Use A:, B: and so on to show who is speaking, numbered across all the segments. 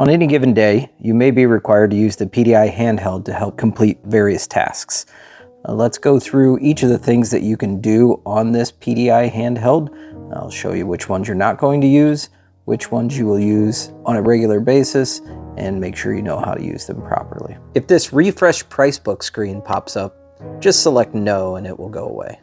A: On any given day, you may be required to use the PDI handheld to help complete various tasks. Let's go through each of the things that you can do on this PDI handheld. I'll show you which ones you're not going to use, which ones you will use on a regular basis, and make sure you know how to use them properly. If this refresh price book screen pops up, just select no and it will go away.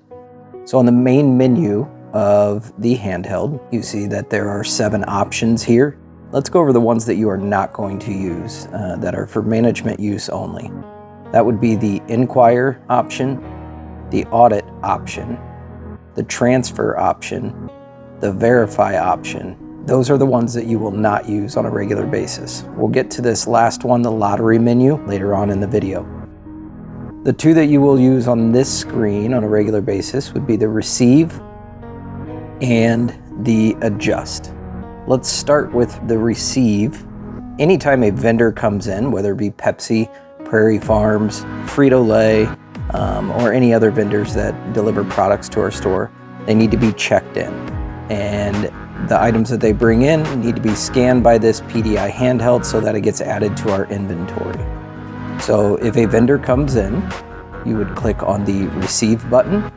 A: So on the main menu of the handheld, you see that there are 7 options here. Let's go over the ones that you are not going to use, that are for management use only. That would be the Inquire option, the Audit option, the Transfer option, the Verify option. Those are the ones that you will not use on a regular basis. We'll get to this last one, the Lottery menu, later on in the video. The 2 that you will use on this screen on a regular basis would be the Receive and the Adjust. Let's start with the Receive. Anytime a vendor comes in, whether it be Pepsi, Prairie Farms, Frito-Lay, or any other vendors that deliver products to our store, they need to be checked in. And the items that they bring in need to be scanned by this PDI handheld so that it gets added to our inventory. So if a vendor comes in, you would click on the Receive button.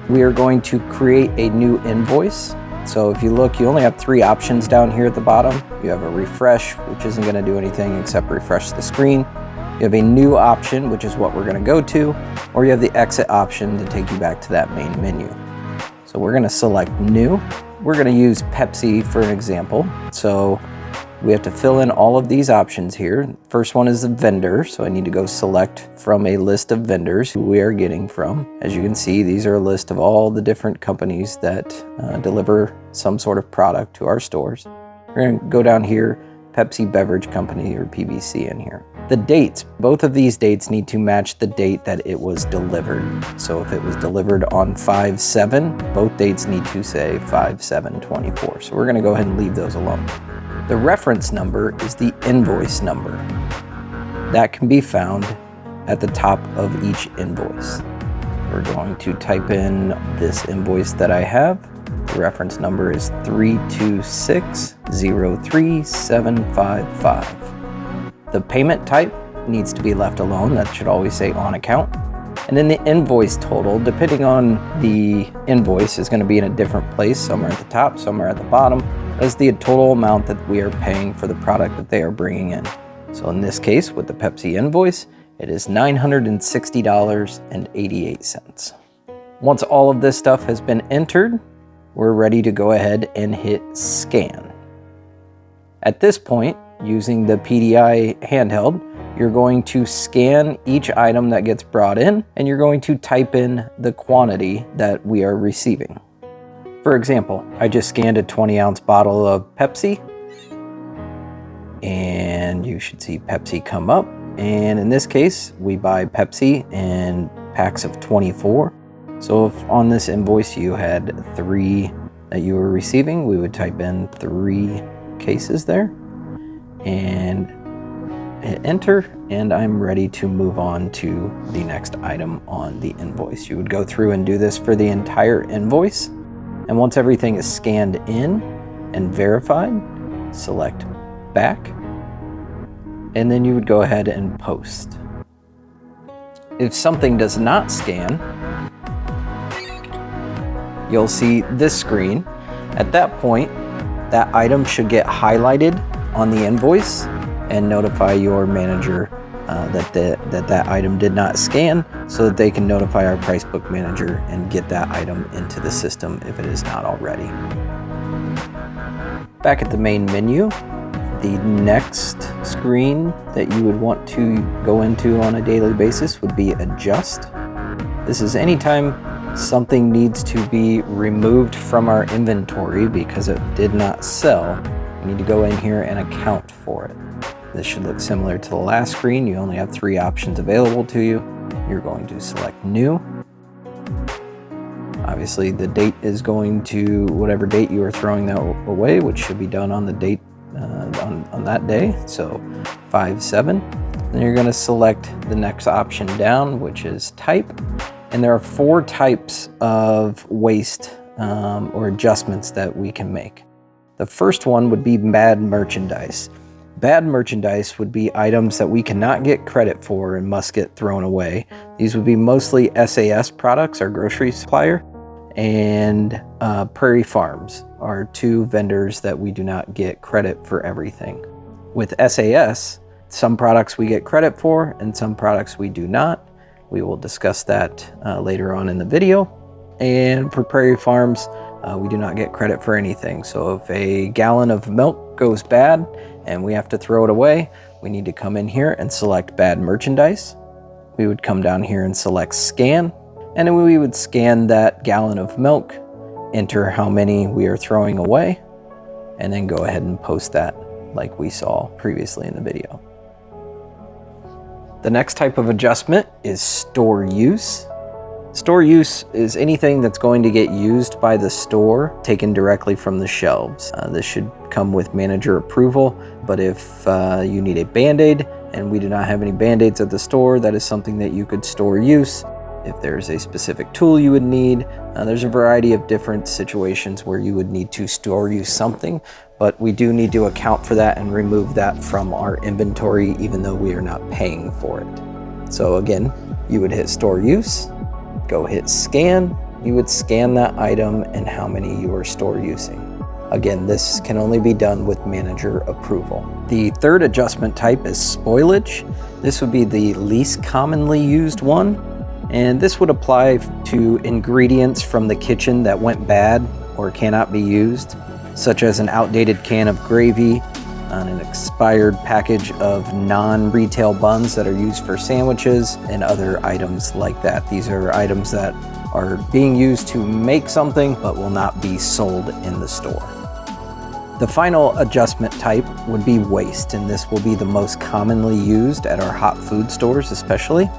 A: We are going to create a new invoice. So if you look, you only have 3 options down here at the bottom. You have a refresh, which isn't going to do anything except refresh the screen. You have a new option, which is what we're going to go to, or you have the exit option to take you back to that main menu. So we're going to select new. We're going to use Pepsi for an example. So we have to fill in all of these options here. First one is the vendor. So I need to go select from a list of vendors who we are getting from. As you can see, these are a list of all the different companies that deliver some sort of product to our stores. We're going to go down here, Pepsi Beverage Company, or PBC in here. The dates, both of these dates need to match the date that it was delivered. So if it was delivered on 5/7, both dates need to say 5/7/24. So we're going to go ahead and leave those alone. The reference number is the invoice number. That can be found at the top of each invoice. We're going to type in this invoice that I have. The reference number is 326037555. The payment type needs to be left alone. That should always say on account. And then the invoice total, depending on the invoice, is going to be in a different place. Some are at the top, some are at the bottom. That's the total amount that we are paying for the product that they are bringing in. So in this case, with the Pepsi invoice, it is $960.88. Once all of this stuff has been entered, we're ready to go ahead and hit scan. At this point, using the PDI handheld, you're going to scan each item that gets brought in, and you're going to type in the quantity that we are receiving. For example, I just scanned a 20-ounce bottle of Pepsi, and you should see Pepsi come up. And in this case, we buy Pepsi in packs of 24. So if on this invoice you had 3 that you were receiving, we would type in 3 cases there and hit enter, and I'm ready to move on to the next item on the invoice. You would go through and do this for the entire invoice. And once everything is scanned in and verified, select back, and then you would go ahead and post. If something does not scan, you'll see this screen. At that point, that item should get highlighted on the invoice and notify your manager that item did not scan, so that they can notify our price book manager and get that item into the system if it is not already. Back at the main menu, the next screen that you would want to go into on a daily basis would be Adjust. This is anytime something needs to be removed from our inventory because it did not sell. We need to go in here and account for it. This should look similar to the last screen. You only have 3 options available to you. You're going to select New. Obviously, the date is going to whatever date you are throwing that away, which should be done on the date on that day. So 5/7. Then you're going to select the next option down, which is Type. And there are 4 types of waste or adjustments that we can make. The first one would be bad merchandise. Bad merchandise would be items that we cannot get credit for and must get thrown away. These would be mostly SAS products, our grocery supplier, and Prairie Farms, are two vendors that we do not get credit for everything. With SAS, some products we get credit for and some products we do not. We will discuss that later on in the video. And for Prairie Farms, we do not get credit for anything. So if a gallon of milk goes bad and we have to throw it away, we need to come in here and select bad merchandise. We would come down here and select scan, and then we would scan that gallon of milk, enter how many we are throwing away, and then go ahead and post that like we saw previously in the video. The next type of adjustment is store use. Store use is anything that's going to get used by the store, taken directly from the shelves. This should come with manager approval, but if you need a Band-Aid and we do not have any Band-Aids at the store, that is something that you could store use. If there's a specific tool you would need, there's a variety of different situations where you would need to store use something, but we do need to account for that and remove that from our inventory even though we are not paying for it. So again, you would hit store use, go hit scan, you would scan that item and how many you are store using. Again, this can only be done with manager approval. The third adjustment type is spoilage. This would be the least commonly used one, and this would apply to ingredients from the kitchen that went bad or cannot be used, such as an outdated can of gravy, an expired package of non-retail buns that are used for sandwiches, and other items like that. These are items that are being used to make something but will not be sold in the store. The final adjustment type would be waste, and this will be the most commonly used at our hot food stores especially.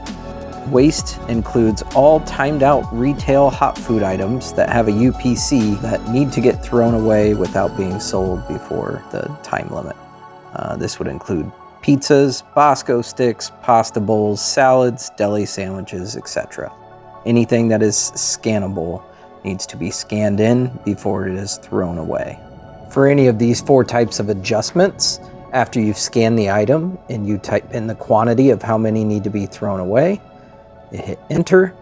A: Waste includes all timed out retail hot food items that have a UPC that need to get thrown away without being sold before the time limit. This would include pizzas, Bosco sticks, pasta bowls, salads, deli sandwiches, etc. Anything that is scannable needs to be scanned in before it is thrown away. For any of these four types of adjustments, after you've scanned the item and you type in the quantity of how many need to be thrown away, you hit enter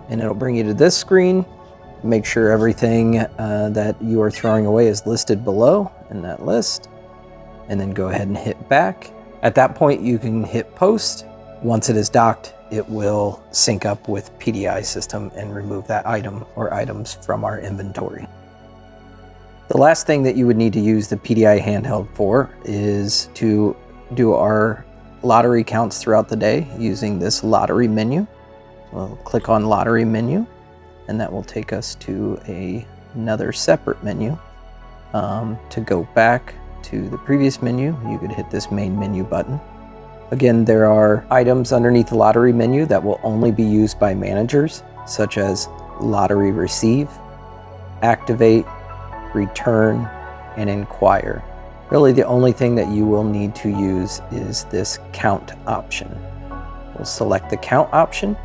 A: and it'll bring you to this screen. Make sure everything that you are throwing away is listed below in that list, and then go ahead and hit back. At that point you can hit post. Once it is docked, it will sync up with PDI system and remove that item or items from our inventory. The last thing that you would need to use the PDI handheld for is to do our lottery counts throughout the day using this lottery menu. We'll click on lottery menu, and that will take us to another separate menu. To go back to the previous menu, you could hit this main menu button. Again, there are items underneath the lottery menu that will only be used by managers, such as lottery receive, activate, return, and inquire. Really, the only thing that you will need to use is this count option. We'll select the count option,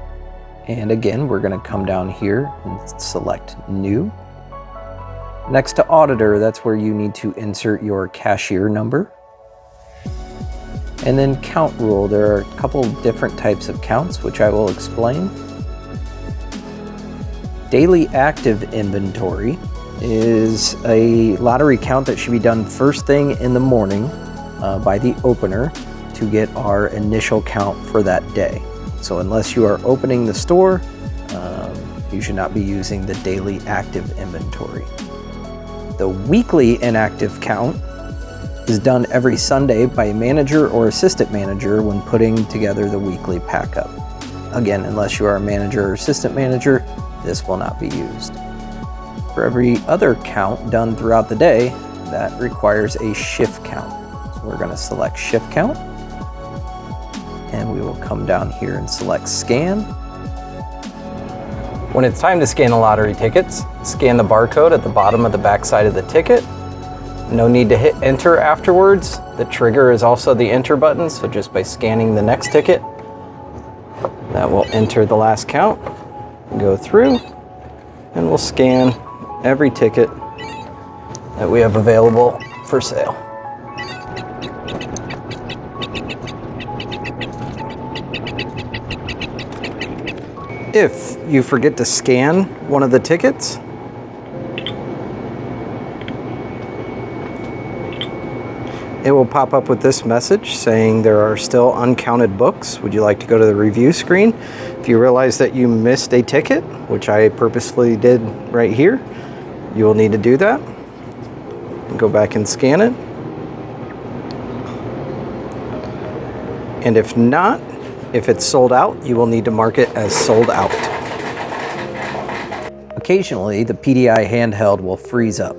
A: and again, we're going to come down here and select new. Next to auditor, that's where you need to insert your cashier number. And then count rule. There are a couple different types of counts, which I will explain. Daily active inventory is a lottery count that should be done first thing in the morning by the opener to get our initial count for that day. So unless you are opening the store, you should not be using the daily active inventory. The weekly inactive count is done every Sunday by a manager or assistant manager when putting together the weekly pack-up. Again, unless you are a manager or assistant manager, this will not be used. For every other count done throughout the day, that requires a shift count. So we're going to select shift count, and we will come down here and select scan. When it's time to scan the lottery tickets, scan the barcode at the bottom of the back side of the ticket. No need to hit enter afterwards. The trigger is also the enter button, so just by scanning the next ticket, that will enter the last count, go through, and we'll scan every ticket that we have available for sale. If you forget to scan one of the tickets, it will pop up with this message saying there are still uncounted books. Would you like to go to the review screen? If you realize that you missed a ticket, which I purposefully did right here, you will need to do that. Go back and scan it. And if not, if it's sold out, you will need to mark it as sold out. Occasionally, the PDI handheld will freeze up.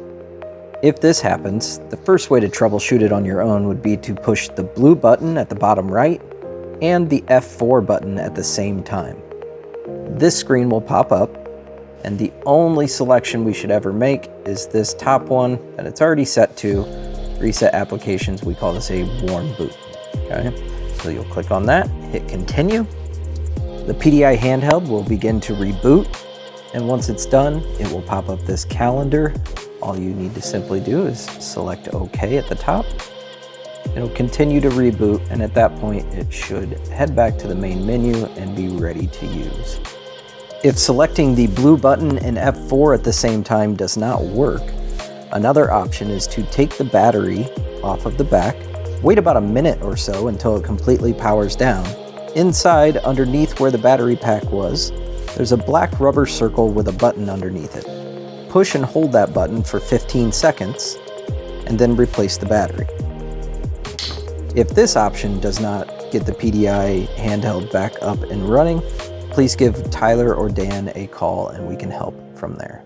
A: If this happens, the first way to troubleshoot it on your own would be to push the blue button at the bottom right and the F4 button at the same time. This screen will pop up, and the only selection we should ever make is this top one that it's already set to. Reset applications, we call this a warm boot. Okay, so you'll click on that, hit continue. The PDI handheld will begin to reboot, and once it's done, it will pop up this calendar. All you need to simply do is select OK at the top. It'll continue to reboot, and at that point, it should head back to the main menu and be ready to use. If selecting the blue button and F4 at the same time does not work, another option is to take the battery off of the back, wait about a minute or so until it completely powers down. Inside, underneath where the battery pack was, there's a black rubber circle with a button underneath it. Push and hold that button for 15 seconds, and then replace the battery. If this option does not get the PDI handheld back up and running, please give Tyler or Dan a call and we can help from there.